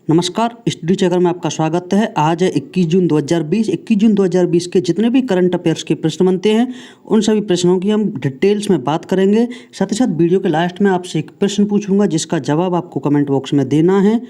नमस्कार, study checker में आपका स्वागत है। आज है 21 जून 2020। 21 जून 2020 के जितने भी करंट अफेयर्स के प्रश्न बनते हैं उन सभी प्रश्नों की हम डिटेल्स में बात करेंगे। साथ ही साथ वीडियो के लास्ट में आपसे एक प्रश्न पूछूंगा जिसका जवाब आपको कमेंट बॉक्स में देना है।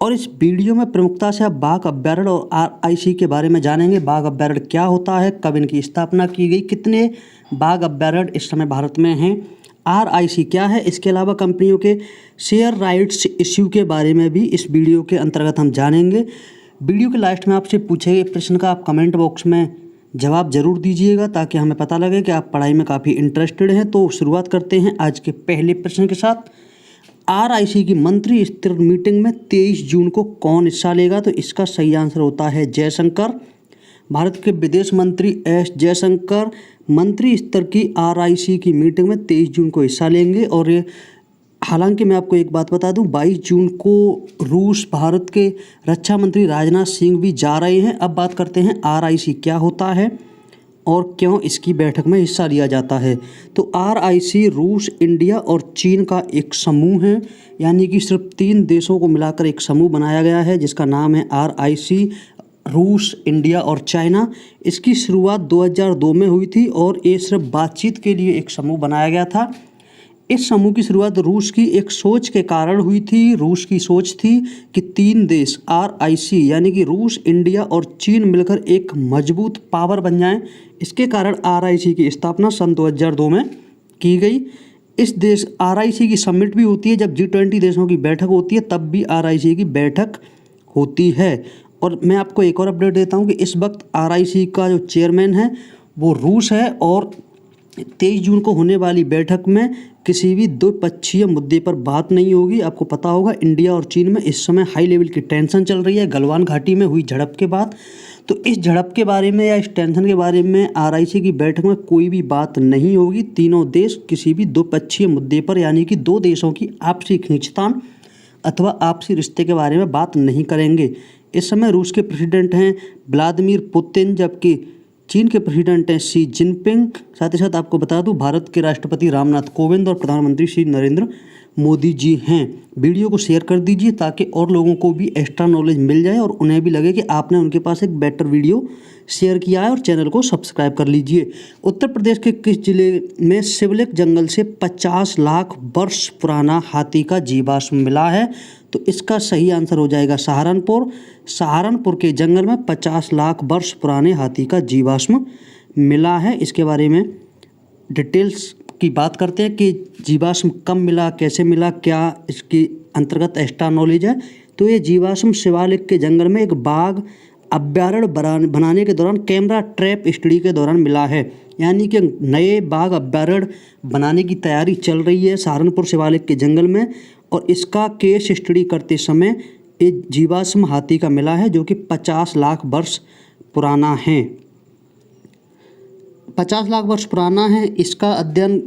और इस वीडियो में प्रमुखता से आप बाघ अभ्यारण्य और RIC के बारे में जानेंगे। बाघ अभ्यारण्य क्या होता है, कब इनकी स्थापना की गई, कितने बाघ अभ्यारण्य इस समय भारत में हैं, RIC क्या है, इसके अलावा कंपनियों के शेयर राइट्स इश्यू के बारे में भी इस वीडियो के अंतर्गत हम जानेंगे। वीडियो के लास्ट में आपसे पूछे गए प्रश्न का आप कमेंट बॉक्स में जवाब जरूर दीजिएगा ताकि हमें पता लगे कि आप पढ़ाई में काफ़ी इंटरेस्टेड हैं। तो शुरुआत करते हैं आज के पहले प्रश्न के साथ। RIC की मंत्री स्तर मीटिंग में 23 जून को कौन हिस्सा लेगा? तो इसका सही आंसर होता है जयशंकर। भारत के विदेश मंत्री S जयशंकर मंत्री स्तर की RIC की मीटिंग में 23 जून को हिस्सा लेंगे। और हालांकि मैं आपको एक बात बता दूं, 22 जून को रूस भारत के रक्षा मंत्री राजनाथ सिंह भी जा रहे हैं। अब बात करते हैं RIC क्या होता है और क्यों इसकी बैठक में हिस्सा लिया जाता है। तो RIC रूस, इंडिया और चीन का एक समूह है, यानी कि सिर्फ 3 देशों को मिलाकर एक समूह बनाया गया है जिसका नाम है RIC, रूस, इंडिया और चाइना। इसकी शुरुआत 2002 में हुई थी और ये सिर्फ बातचीत के लिए एक समूह बनाया गया था। इस समूह की शुरुआत रूस की एक सोच के कारण हुई थी। रूस की सोच थी कि 3 देश RIC यानी कि रूस, इंडिया और चीन मिलकर एक मजबूत पावर बन जाएं। इसके कारण RIC की स्थापना सन 2002 में की गई। इस देश RIC की समिट भी होती है, जब G20 देशों की बैठक होती है तब भी RIC की बैठक होती है। और मैं आपको एक और अपडेट देता हूं कि इस वक्त RIC का जो चेयरमैन है वो रूस है। और 23 जून को होने वाली बैठक में किसी भी द्विपक्षीय मुद्दे पर बात नहीं होगी। आपको पता होगा इंडिया और चीन में इस समय हाई लेवल की टेंशन चल रही है गलवान घाटी में हुई झड़प के बाद। तो इस झड़प के बारे में या इस टेंशन के बारे में RIC की बैठक में कोई भी बात नहीं होगी। तीनों देश किसी भी द्विपक्षीय मुद्दे पर यानी कि 2 देशों की आपसी खींचतान अथवा आपसी रिश्ते के बारे में बात नहीं करेंगे। इस समय रूस के प्रेसिडेंट हैं व्लादिमीर पुतिन, जबकि चीन के प्रेसिडेंट हैं शी जिनपिंग। साथ ही साथ आपको बता दूं भारत के राष्ट्रपति रामनाथ कोविंद और प्रधानमंत्री श्री नरेंद्र मोदी जी हैं। वीडियो को शेयर कर दीजिए ताकि और लोगों को भी एक्स्ट्रा नॉलेज मिल जाए और उन्हें भी लगे कि आपने उनके पास एक बेटर वीडियो शेयर किया है। और चैनल को सब्सक्राइब कर लीजिए। उत्तर प्रदेश के किस जिले में शिवलिक जंगल से 50 लाख वर्ष पुराना हाथी का जीवाश्म मिला है? तो इसका सही आंसर हो जाएगा सहारनपुर। सहारनपुर के जंगल में 50 लाख वर्ष पुराने हाथी का जीवाश्म मिला है। इसके बारे में डिटेल्स की बात करते हैं कि जीवाश्म कब मिला, कैसे मिला, क्या इसके अंतर्गत एक्स्ट्रा नॉलेज है। तो ये जीवाश्म शिवालिक के जंगल में एक बाघ अभ्यारण्य बनाने के दौरान कैमरा ट्रैप स्टडी के दौरान मिला है, यानी कि नए बाघ अभ्यारण्य बनाने की तैयारी चल रही है सहारनपुर शिवालिक के जंगल में। और इसका केस स्टडी करते समय एक जीवाश्म हाथी का मिला है जो कि 50 लाख वर्ष पुराना है। 50 लाख वर्ष पुराना है। इसका अध्ययन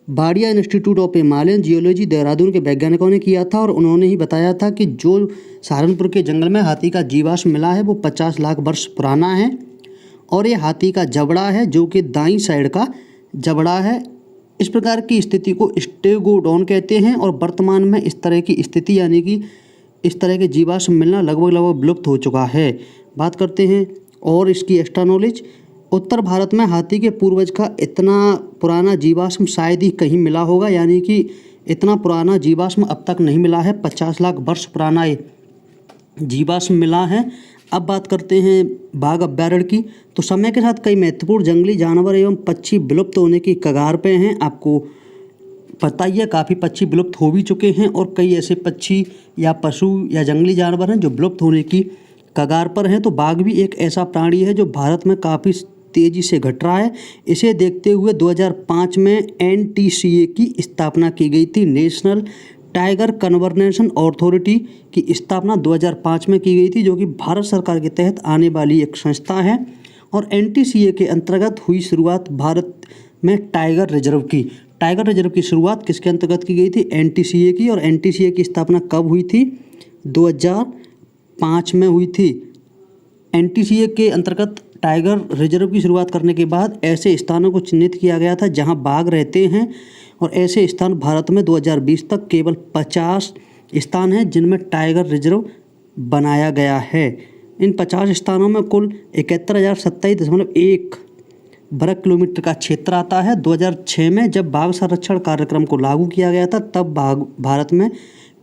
Wadia institute of Himalayan geology Dehradun के वैज्ञानिकों ने किया था और उन्होंने ही बताया था कि जो सहारनपुर के जंगल में हाथी का जीवाश्म मिला है वो 50 लाख वर्ष पुराना है। और ये हाथी का जबड़ा है जो कि दाईं साइड का जबड़ा है। इस प्रकार की स्थिति को स्टेगोडॉन कहते हैं। और वर्तमान में इस तरह की स्थिति यानी कि इस तरह के जीवाश्म मिलना लगभग विलुप्त हो चुका है। बात करते हैं और इसकी एक्स्ट्रा नॉलेज। उत्तर भारत में हाथी के पूर्वज का इतना पुराना जीवाश्म शायद ही कहीं मिला होगा, यानी कि इतना पुराना जीवाश्म अब तक नहीं मिला है। 50 लाख वर्ष पुराना ये जीवाश्म मिला है। अब बात करते हैं बाघ अभ्यारण्य की। तो समय के साथ कई महत्वपूर्ण जंगली जानवर एवं पक्षी विलुप्त होने की कगार पे हैं। आपको पता ही है काफ़ी पक्षी विलुप्त हो भी चुके हैं और कई ऐसे पक्षी या पशु या जंगली जानवर हैं जो विलुप्त होने की कगार पर हैं। तो बाघ भी एक ऐसा प्राणी है जो भारत में काफ़ी तेज़ी से घट रहा है। इसे देखते हुए 2005 में NTCA की स्थापना की गई थी। नेशनल टाइगर कन्जर्वेशन अथॉरिटी की स्थापना 2005 में की गई थी, जो कि भारत सरकार के तहत आने वाली एक संस्था है। और NTCA के अंतर्गत हुई शुरुआत भारत में टाइगर रिजर्व की। टाइगर रिजर्व की शुरुआत किसके अंतर्गत की गई थी? NTCA की। और NTCA की स्थापना कब हुई थी? 2005 में हुई थी। NTCA के अंतर्गत टाइगर रिजर्व की शुरुआत करने के बाद ऐसे स्थानों को चिन्हित किया गया था जहां बाघ रहते हैं। और ऐसे स्थान भारत में 2020 तक केवल 50 स्थान हैं जिनमें टाइगर रिजर्व बनाया गया है। इन 50 स्थानों में कुल 71,027.1 वर्ग किलोमीटर का क्षेत्र आता है। 2006 में जब बाघ संरक्षण कार्यक्रम को लागू किया गया था तब भारत में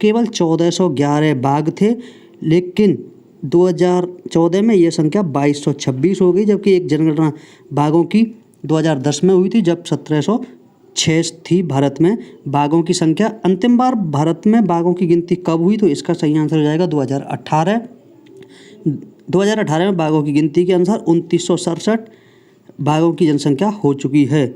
केवल 1411 बाघ थे, लेकिन 2014 में यह संख्या 2226 हो गई, जबकि एक जनगणना बाघों की 2010 में हुई थी जब 1706 थी भारत में बाघों की संख्या। अंतिम बार भारत में बाघों की गिनती कब हुई, तो इसका सही आंसर हो जाएगा 2018। 2018 में बाघों की गिनती के अनुसार 2967 बाघों की जनसंख्या हो चुकी है।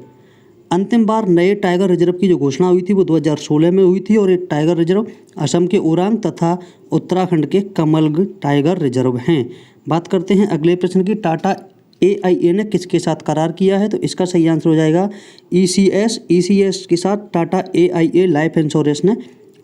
अंतिम बार नए टाइगर रिजर्व की जो घोषणा हुई थी वो 2016 में हुई थी और ये टाइगर रिजर्व असम के ओरांग तथा उत्तराखंड के कमलग टाइगर रिजर्व हैं। बात करते हैं अगले प्रश्न की। टाटा AIA ने किसके साथ करार किया है, तो इसका सही आंसर हो जाएगा ECS के साथ टाटा AIA लाइफ इंश्योरेंस ने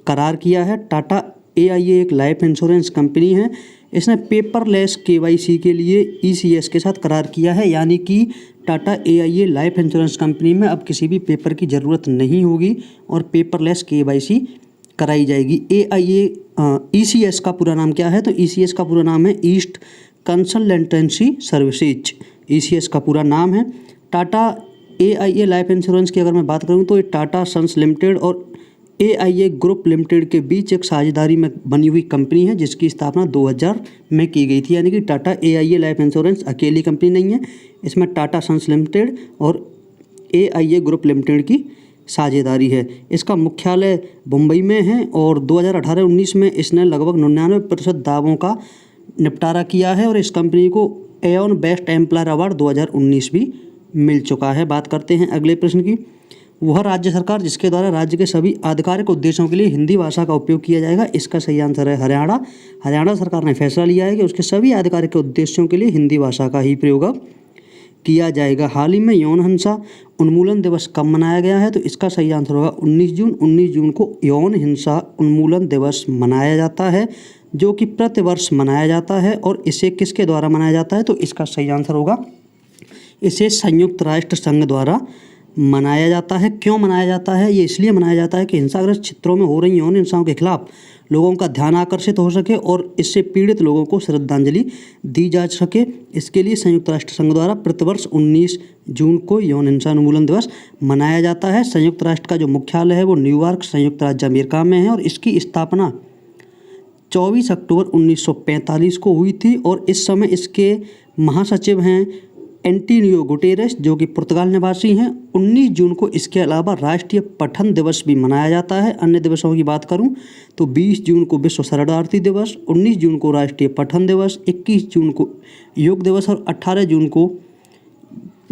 करार किया है। टाटा AIA एक लाइफ इंश्योरेंस कंपनी है। इसने पेपरलेस KYC के लिए ECS के साथ करार किया है, यानी कि Tata AIA life insurance company में अब किसी भी पेपर की ज़रूरत नहीं होगी और पेपरलेस KYC कराई जाएगी। ECS का पूरा नाम क्या है, तो ECS का पूरा नाम है ईस्ट कंसल्टेंसी सर्विसेज, ECS का पूरा नाम है। टाटा AIA लाइफ इंश्योरेंस की अगर मैं बात करूं तो ये टाटा सन्स लिमिटेड और AIA ग्रुप लिमिटेड के बीच एक साझेदारी में बनी हुई कंपनी है जिसकी स्थापना 2000 में की गई थी, यानी कि टाटा AIA लाइफ इंश्योरेंस अकेली कंपनी नहीं है, इसमें टाटा सन्स लिमिटेड और AIA ग्रुप लिमिटेड की साझेदारी है। इसका मुख्यालय मुंबई में है और 2018-19 में इसने लगभग 99% दावों का निपटारा किया है और इस कंपनी को एओन बेस्ट एम्प्लॉयर अवार्ड 2019 भी मिल चुका है। बात करते हैं अगले प्रश्न की। वह राज्य सरकार जिसके द्वारा राज्य के सभी आधिकारिक उद्देश्यों के लिए हिंदी भाषा का उपयोग किया जाएगा, इसका सही आंसर है हरियाणा। हरियाणा सरकार ने फैसला लिया है कि उसके सभी आधिकारिक उद्देश्यों के लिए हिंदी भाषा का ही प्रयोग किया जाएगा। हाल ही में यौन हिंसा उन्मूलन दिवस कब मनाया गया है, तो इसका सही आंसर होगा 19 जून। 19 जून को यौन हिंसा उन्मूलन दिवस मनाया जाता है, जो कि प्रतिवर्ष मनाया जाता है। और इसे किसके द्वारा मनाया जाता है, तो इसका सही आंसर होगा इसे संयुक्त राष्ट्र संघ द्वारा मनाया जाता है। क्यों मनाया जाता है, ये इसलिए मनाया जाता है कि हिंसाग्रस्त क्षेत्रों में हो रही यौन हिंसाओं के खिलाफ लोगों का ध्यान आकर्षित हो सके और इससे पीड़ित लोगों को श्रद्धांजलि दी जा सके। इसके लिए संयुक्त राष्ट्र संघ द्वारा प्रतिवर्ष 19 जून को यौन हिंसा उन्मूलन दिवस मनाया जाता है। संयुक्त राष्ट्र का जो मुख्यालय है वो न्यूयॉर्क संयुक्त राज्य अमेरिका में है और इसकी स्थापना 24 अक्टूबर 1945 को हुई थी और इस समय इसके महासचिव हैं एंटोनियो गुटेरेस, जो कि पुर्तगाल निवासी हैं। 19 जून को इसके अलावा राष्ट्रीय पठन दिवस भी मनाया जाता है। अन्य दिवसों की बात करूं तो 20 जून को विश्व शरणार्थी दिवस, 19 जून को राष्ट्रीय पठन दिवस, 21 जून को योग दिवस और 18 जून को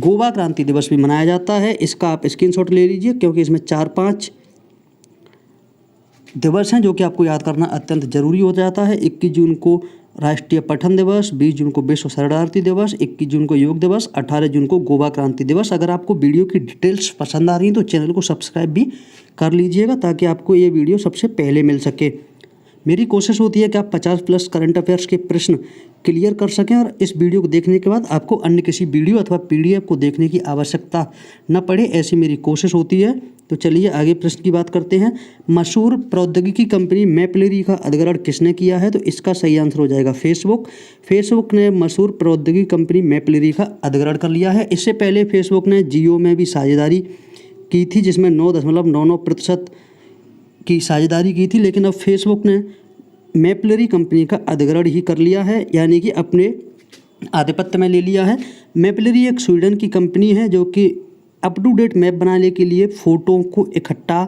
गोवा क्रांति दिवस भी मनाया जाता है। इसका आप स्क्रीनशॉट ले लीजिए क्योंकि इसमें 4-5 दिवस हैं जो कि आपको याद करना अत्यंत जरूरी हो जाता है। 21 जून को राष्ट्रीय पठन दिवस, 20 जून को विश्व शरणार्थी दिवस, 21 जून को योग दिवस, 18 जून को गोवा क्रांति दिवस। अगर आपको वीडियो की डिटेल्स पसंद आ रही हैं तो चैनल को सब्सक्राइब भी कर लीजिएगा ताकि आपको ये वीडियो सबसे पहले मिल सके। मेरी कोशिश होती है कि आप 50+ करंट अफेयर्स के प्रश्न क्लियर कर सकें और इस वीडियो को देखने के बाद आपको अन्य किसी वीडियो अथवा PDF को देखने की आवश्यकता न पड़े, ऐसी मेरी कोशिश होती है। तो चलिए आगे प्रश्न की बात करते हैं। मशहूर प्रौद्योगिकी कंपनी मैपलेरी का अधिग्रहण किसने किया है, तो इसका सही आंसर हो जाएगा फेसबुक। फेसबुक ने मशहूर प्रौद्योगिकी कंपनी मैपलेरी का अधिग्रहण कर लिया है। इससे पहले फेसबुक ने जियो में भी साझेदारी की थी जिसमें 9.99% की साझेदारी की थी, लेकिन अब फेसबुक ने मैपलेरी कंपनी का अधिग्रहण ही कर लिया है, यानी कि अपने आधिपत्य में ले लिया है। मैपलेरी एक स्वीडन की कंपनी है जो कि अप टू डेट मैप बनाने के लिए फ़ोटो को इकट्ठा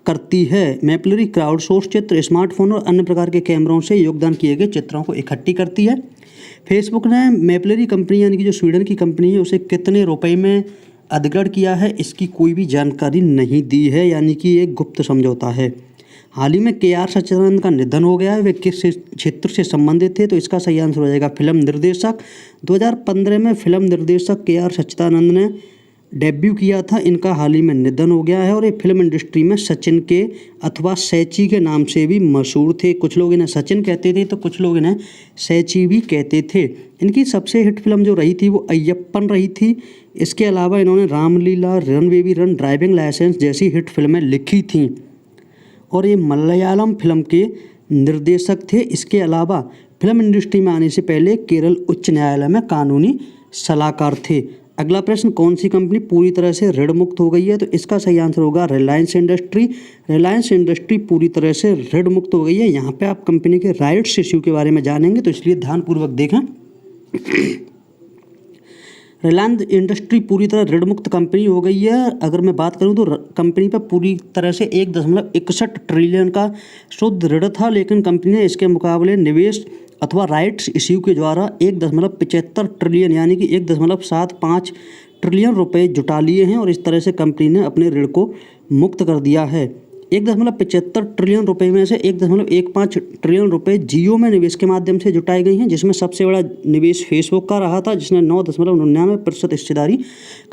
करती है। मैपलेरी क्राउडसोर्स चित्र, स्मार्टफोन और अन्य प्रकार के कैमरों से योगदान किए गए चित्रों को इकट्ठी करती है। फेसबुक ने मैपलेरी कंपनी यानी कि जो स्वीडन की कंपनी है उसे कितने रुपए में अधिग्रहण किया है, इसकी कोई भी जानकारी नहीं दी है, यानी कि एक गुप्त समझौता है। हाल ही में KR सच्चिदानंद का निधन हो गया है। वे किस क्षेत्र से संबंधित थे, तो इसका सही आंसर हो जाएगा फिल्म निर्देशक। 2015 में फिल्म निर्देशक KR सच्चिदानंद ने डेब्यू किया था। इनका हाल ही में निधन हो गया है और ये फिल्म इंडस्ट्री में सचिन के अथवा सैची के नाम से भी मशहूर थे। कुछ लोग इन्हें सचिन कहते थे तो कुछ लोग इन्हें सैची भी कहते थे। इनकी सबसे हिट फिल्म जो रही थी वो अय्यप्पन रही थी। इसके अलावा इन्होंने Ramleela, run baby run, driving licence जैसी हिट फिल्में लिखी थीं और ये मलयालम फिल्म के निर्देशक थे। इसके अलावा फिल्म इंडस्ट्री में आने से पहले केरल उच्च न्यायालय में कानूनी सलाहकार थे। अगला प्रश्न, कौन सी कंपनी पूरी तरह से ऋण मुक्त हो गई है? तो इसका सही आंसर होगा रिलायंस इंडस्ट्री। रिलायंस इंडस्ट्री पूरी तरह से ऋण मुक्त हो गई है। यहाँ पे आप कंपनी के राइट्स इश्यू के बारे में जानेंगे, तो इसलिए ध्यानपूर्वक देखें। रिलायंस इंडस्ट्री पूरी तरह ऋण मुक्त कंपनी हो गई है। अगर मैं बात करूं तो कंपनी पर पूरी तरह से 1.61 ट्रिलियन का शुद्ध ऋण था, लेकिन कंपनी ने इसके मुकाबले निवेश अथवा राइट्स इश्यू के द्वारा 1.75 ट्रिलियन यानी कि 1.75 ट्रिलियन रुपए जुटा लिए हैं और इस तरह से कंपनी ने अपने ऋण को मुक्त कर दिया है। 1.75 ट्रिलियन रुपए में से 1.15 ट्रिलियन रुपए जियो में निवेश के माध्यम से जुटाए गए हैं, जिसमें सबसे बड़ा निवेश फेसबुक का रहा था, जिसने 9.99% हिस्सेदारी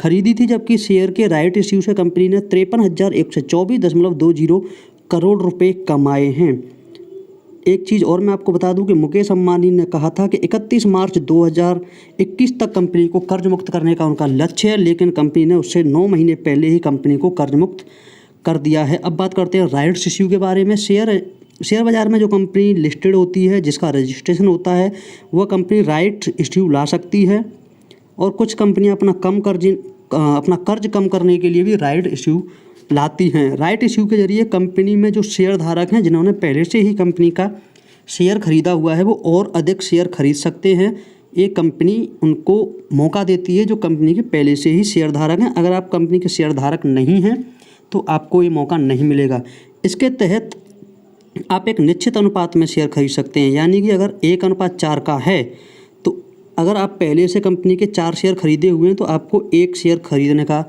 खरीदी थी, जबकि शेयर के राइट इश्यू से कंपनी ने 53,124.20 करोड़ रुपए कमाए हैं। एक चीज़ और मैं आपको बता दूं कि मुकेश अंबानी ने कहा था कि 31 मार्च 2021 तक कंपनी को कर्ज मुक्त करने का उनका लक्ष्य है, लेकिन कंपनी ने उससे 9 महीने पहले ही कंपनी को कर्ज मुक्त कर दिया है। अब बात करते हैं राइट्स इश्यू के बारे में। शेयर बाज़ार में जो कंपनी लिस्टेड होती है, जिसका रजिस्ट्रेशन होता है, वह कंपनी राइट्स इश्यू ला सकती है और कुछ कंपनियां अपना कर्ज कम करने के लिए भी राइट इश्यू लाती हैं। राइट इश्यू के जरिए कंपनी में जो शेयर धारक हैं, जिन्होंने पहले से ही कंपनी का शेयर खरीदा हुआ है, वो और अधिक शेयर खरीद सकते हैं। ये कंपनी उनको मौका देती है जो कंपनी के पहले से ही शेयर धारक हैं। अगर आप कंपनी के शेयर धारक नहीं हैं तो आपको ये मौका नहीं मिलेगा। इसके तहत आप एक निश्चित अनुपात में शेयर खरीद सकते हैं, यानी कि अगर 1:4 का है तो अगर आप पहले से कंपनी के 4 शेयर खरीदे हुए हैं तो आपको 1 शेयर खरीदने का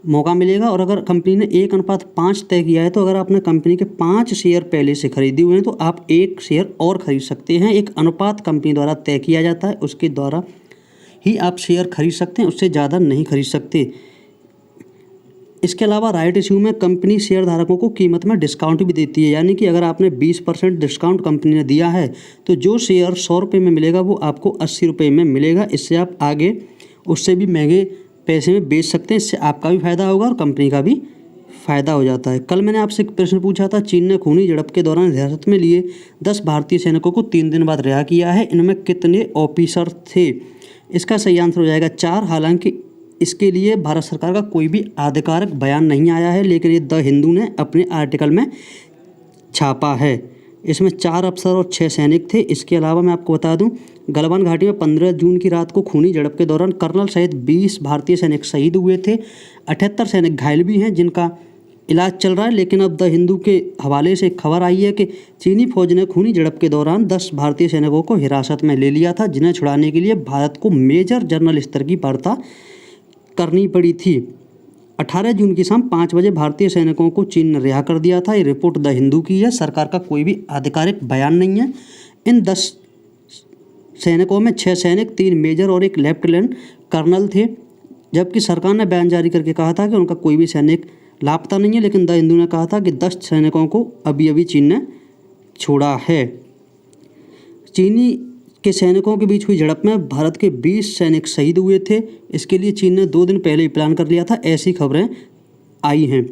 मौका मिलेगा। और अगर कंपनी ने 1:5 तय किया है तो अगर आपने कंपनी के 5 शेयर पहले से खरीदे हुए हैं तो आप 1 शेयर और खरीद सकते हैं। एक अनुपात कंपनी द्वारा तय किया जाता है, उसके द्वारा ही आप शेयर खरीद सकते हैं, उससे ज़्यादा नहीं खरीद सकते। इसके अलावा राइट इश्यू में कंपनी शेयर धारकों को कीमत में डिस्काउंट भी देती है, यानी कि अगर आपने 20% डिस्काउंट कंपनी ने दिया है तो जो शेयर 100 रुपये में मिलेगा वो आपको 80 रुपये में मिलेगा। इससे आप आगे उससे भी महंगे पैसे में बेच सकते हैं। इससे आपका भी फ़ायदा होगा और कंपनी का भी फ़ायदा हो जाता है। कल मैंने आपसे एक प्रश्न पूछा था, चीन ने खूनी झड़प के दौरान हिरासत में लिए 10 भारतीय सैनिकों को 3 दिन बाद रिहा किया है। इनमें कितने ऑफिसर थे? इसका सही आंसर हो जाएगा 4। हालांकि इसके लिए भारत सरकार का कोई भी आधिकारिक बयान नहीं आया है, लेकिन ये द हिंदू ने अपने आर्टिकल में छापा है। इसमें 4 अफसर और 6 सैनिक थे। इसके अलावा मैं आपको बता दूं, गलवान घाटी में 15 जून की रात को खूनी झड़प के दौरान कर्नल सहित 20 भारतीय सैनिक शहीद हुए थे। 78 सैनिक घायल भी हैं, जिनका इलाज चल रहा है। लेकिन अब द हिंदू के हवाले से एक खबर आई है कि चीनी फौज ने खूनी झड़प के दौरान 10 भारतीय सैनिकों को हिरासत में ले लिया था, जिन्हें छुड़ाने के लिए भारत को मेजर जनरल स्तर की वार्ता करनी पड़ी थी। 18 जून की शाम 5 बजे भारतीय सैनिकों को चीन ने रिहा कर दिया था। ये रिपोर्ट द हिंदू की है, सरकार का कोई भी आधिकारिक बयान नहीं है। इन 10 सैनिकों में 6 सैनिक, 3 मेजर और 1 लेफ्टिनेंट कर्नल थे, जबकि सरकार ने बयान जारी करके कहा था कि उनका कोई भी सैनिक लापता नहीं है। लेकिन द हिंदू ने कहा था कि 10 सैनिकों को अभी अभी चीन ने छोड़ा है। चीनी के सैनिकों के बीच हुई झड़प में भारत के 20 सैनिक शहीद हुए थे। इसके लिए चीन ने 2 दिन पहले ही प्लान कर लिया था, ऐसी खबरें आई हैं।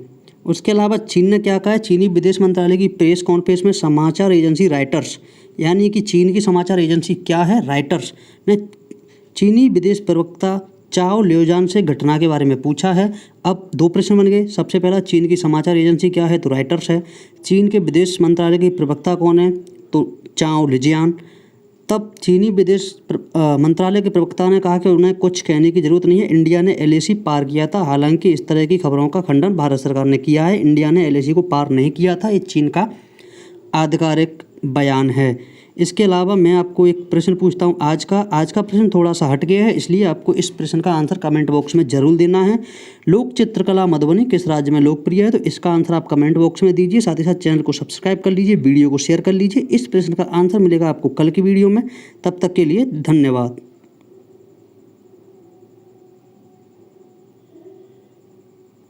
उसके अलावा चीन ने क्या कहा है? चीनी विदेश मंत्रालय की प्रेस कॉन्फ्रेंस में समाचार एजेंसी राइटर्स, यानी कि चीन की समाचार एजेंसी क्या है? राइटर्स ने चीनी विदेश प्रवक्ता चाओ लियोजान से घटना के बारे में पूछा है। अब 2 प्रश्न बन गए। सबसे पहला, चीन की समाचार एजेंसी क्या है? तो राइटर्स है। चीन के विदेश मंत्रालय के प्रवक्ता कौन है? तो चाओ लिजियान। तब चीनी विदेश मंत्रालय के प्रवक्ता ने कहा कि उन्हें कुछ कहने की ज़रूरत नहीं है, इंडिया ने LAC पार किया था। हालांकि इस तरह की खबरों का खंडन भारत सरकार ने किया है। इंडिया ने LAC को पार नहीं किया था, ये चीन का आधिकारिक बयान है। इसके अलावा मैं आपको एक प्रश्न पूछता हूँ आज का प्रश्न थोड़ा सा हट गया है, इसलिए आपको इस प्रश्न का आंसर कमेंट बॉक्स में जरूर देना है। लोक चित्रकला मधुबनी किस राज्य में लोकप्रिय है? तो इसका आंसर आप कमेंट बॉक्स में दीजिए। साथ ही साथ चैनल को सब्सक्राइब कर लीजिए, वीडियो को शेयर कर लीजिए। इस प्रश्न का आंसर मिलेगा आपको कल की वीडियो में। तब तक के लिए धन्यवाद।